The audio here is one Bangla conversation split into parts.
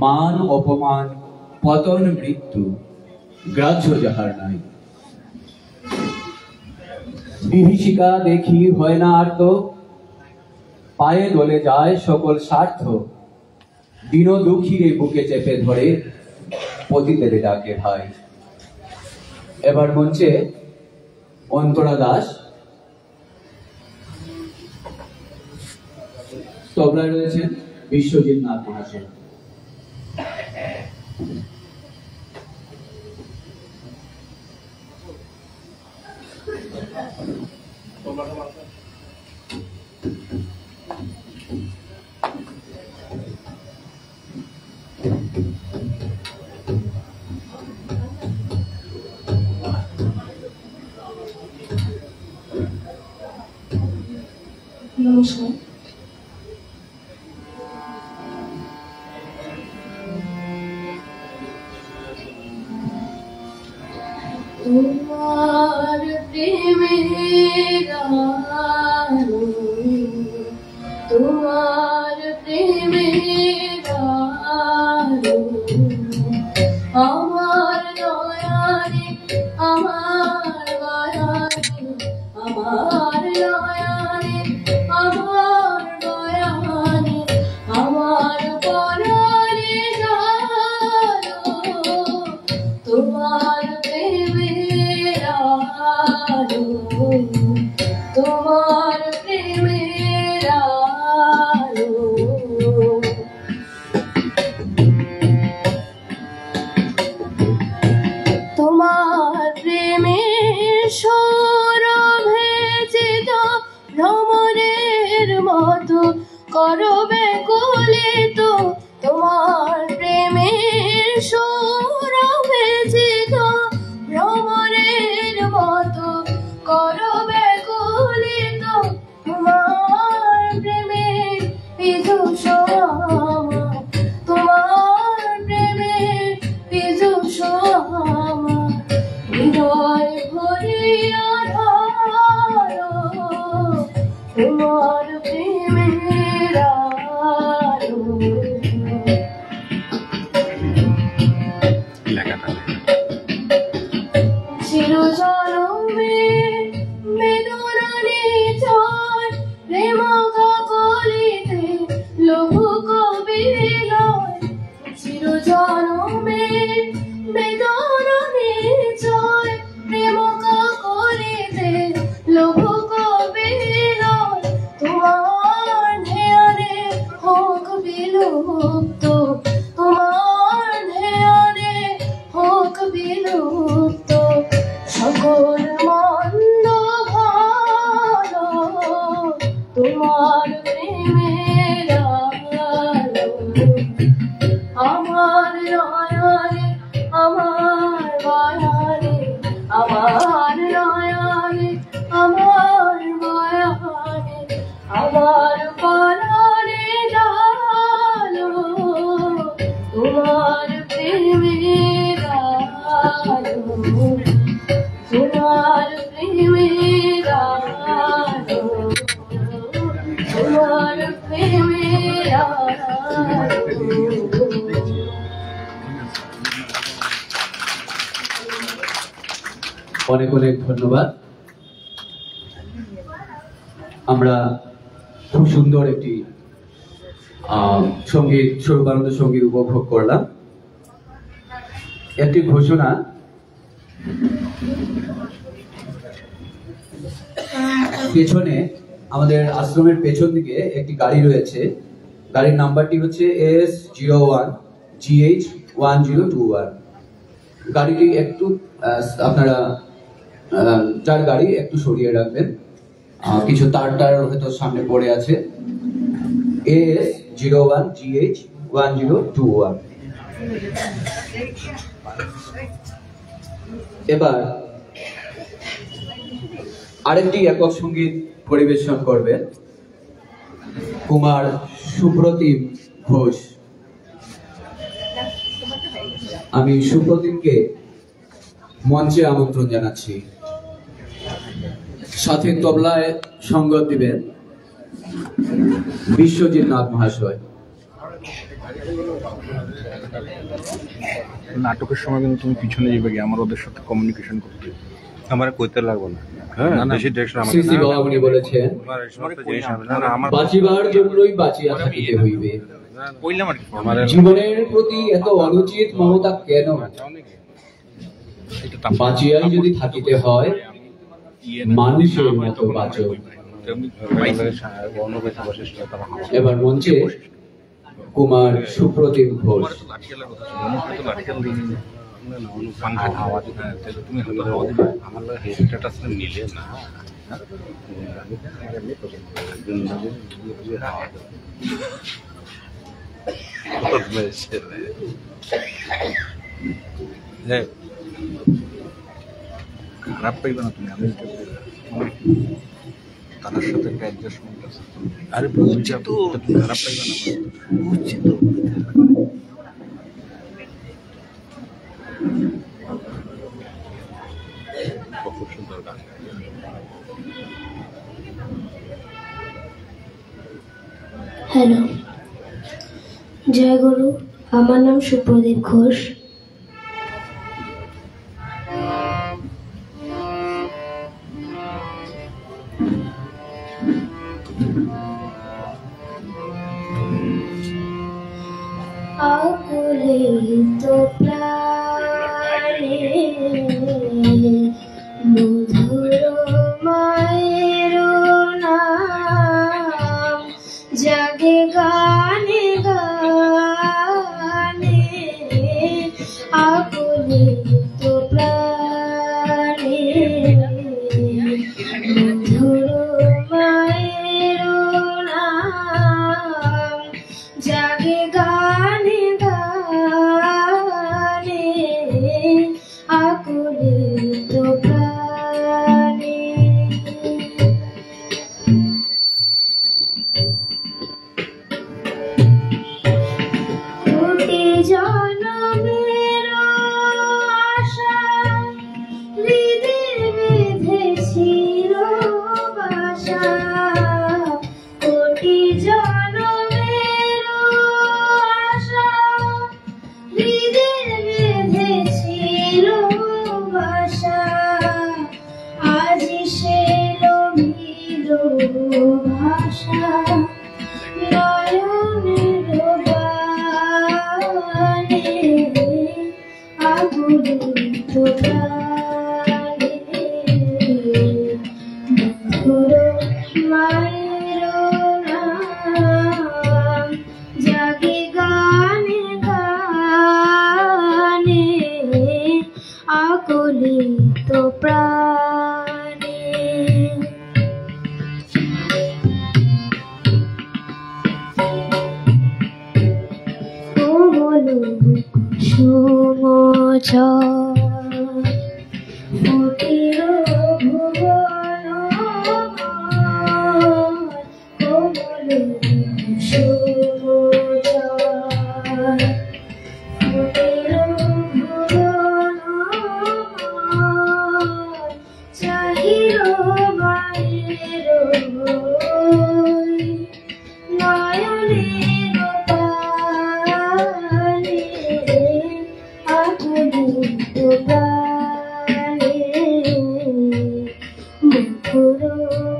মান অপমান পতন মৃত্যু গ্রাহ্য যাহার নাই। বিভীষিকা দেখি হয় না আর তো, পায়ে দলে যায় সকল স্বার্থ। দীন দুঃখীরে বুকে চেপে ধরে পতিতের ডাকে ভাই। এবার মঞ্চে অন্তরা দাস, তবলায় রয়েছেন বিশ্বজিৎ নাথ মহাশয়। নমস্কার। তোমার প্রেমের আলো, তোমার প্রেমের আলো আমার নয়নে, আমার গয়ানে, আমার নয়নে, আমার গয়ানে, আমার পরাণে জালো। তোমার প্রেমের আলো, তোমার প্রেমের আলো। তোমার প্রেমের সৌরভে চিত ভ্রমরের মতো করবে কলিত। তোমার প্রেমের সৌরভে চিত ভ্রমরের মতো করবে কলিত। তোমার প্রেমের বিদুষ আমার, তোমার প্রেমের বিদুষ আমার হৃদয় ভরিয়া ধরো। তোমার প্রেমের আলো, চিরজনমে বেদনা নিচয় প্রেম কলিতে লঘু কবি লয়। চিরজনমে বেদনা নিচয় প্রেম কলিতে লঘু কবি লয়। তোমার ধ্যানে হোক বিলুপ্ত, তোমার ধ্যানে হোক বিলুপ্ত সকল মন্দ ভালো। তোমার প্রেমের আলো আমার নয়নে, আমার গয়ানে, আমার নয়নে, আমার গয়ানে, আমার পরাণে জালো। তোমার প্রেমের আলো, তোমার প্রেমের আলো, তোমার প্রেমের আলো। অনেক অনেক ধন্যবাদ। আমরা খুব সুন্দর একটি সঙ্গীত, স্বরূপানন্দ সঙ্গীত উপভোগ করলাম। একটি ঘোষণা, পেছনে আমাদের আশ্রমের পেছন দিকে একটি গাড়ি রয়েছে। গাড়ির নাম্বারটি হচ্ছে S01GH1021। গাড়িটি একটু আপনারা যার গাড়ি একটু সরিয়ে রাখবেন, কিছু তার হয়তো সামনে পড়ে আছে। S01GH1021। এবার আরেকটি একক সঙ্গীত পরিবেশন করবেন কুমার সুপ্রতিম ঘোষ। আমি সুপ্রতিমকে মঞ্চে আমন্ত্রণ জানাচ্ছি। সাথে তবলায় সঙ্গত দিবেন বিশ্বজিৎ নাথ মহাশয়। নাটকের সময় কিন্তু তুমি পিছনে যাবে গিয়ে আমার ওদের সাথে কমিউনিকেশন করতে, আমার কইতে লাগবো না। হ্যাঁ, না, না। বেশি ডিরেকশন আমার শ্রী শ্রী বাবামণি বলেছেন, আমার এই সমস্ত জিনিস না, না, আমার বাঁচিবার জন্যই বাঁচিয়া থাকিতে হইবে। কইলাম আর কি আমার জীবনের প্রতি এত অনুচিত মমতা কেন? এটা তাপ বাঁচিয়াই যদি থাকিতে হয়, মানুষের মতো বাঁচো। অনুভূতি বশিষ্ঠ তারা আমার এবার মঞ্চে কুমার সুপ্রতিম ঘোষ। লাঠিয়ালের কথা ছিল, আমার তো লাঠিয়াল দিই নি। না, না, পাঙ্খা হাওয়া দিবে, তাহলে তুমি হয়তো হাওয়া দিবে। আমার হেডসেট আসলে মিলে না। আমি এমনি পছন্দ করি। দিন হাওয়া দেয়। যাই হোক, খারাপ পাইবে না তুমি, আমি তাদের সাথে একটা অ্যাডজাস্টমেন্ট আছে। আরে বুঝছি তো, তুমি খারাপ পাইবে না। বুঝছি তো। খুব সুন্দর গান। হ্যালো, জয় গুরু। আমার নাম সুপ্রদীপ ঘোষ। আকুলিত প্রাণে মধুর মায়ের নাম জাগে গানে গানে। আকুলিত প্রাণে মধুর মায়ের নাম জাগে গানে গানে। আকুলিত প্রাণে কোটি জনমের আশা হৃদে বেঁধেছিল বাসা। কোটি জনমের আশা হৃদে বেঁধেছিল বাসা। আজি সে লভিল ভাষা নয়নের বাণে। আকুলিত প্রাণে মধুর মায়ের নাম জাগে গানে গানে। আকুলিত প্রাণে কোমল কুসুম ফুটিল ভুবন। কোমল কুসুম ফুটিল ভুবন। চাহিল মায়ের নয়নের পানে। আকুলিত প্রাণে মধুর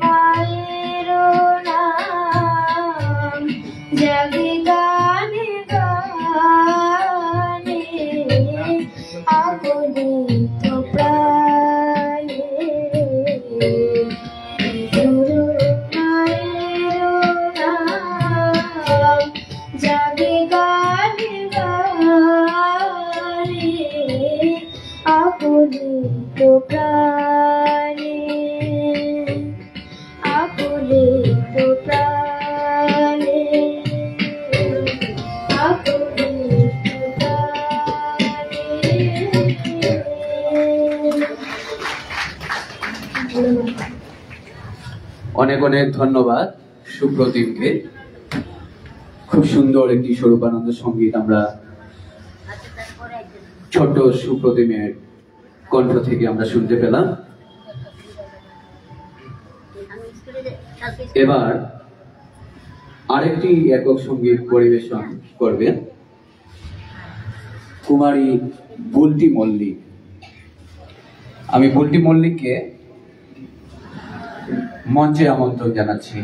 মায়ের নাম জাগে গানে গানে। আকুলিত প্রাণে মধুর মায়ের নাম জাগে গানে গানে। আকুলিত প্রাণে আকুলিত প্রাণে আকুলিত প্রাণে। অনেক অনেক ধন্যবাদ সুপ্রতিমকে। খুব সুন্দর একটি স্বরূপানন্দ সঙ্গীত আমরা ছোট্ট সুপ্রতিমের কণ্ঠ থেকে আমরা শুনতে পেলাম। এবার আরেকটি একক সঙ্গীত পরিবেশন করবেন কুমারী বুলটি মল্লিক। আমি বুলটি মল্লিককে মঞ্চে আমন্ত্রণ জানাচ্ছি।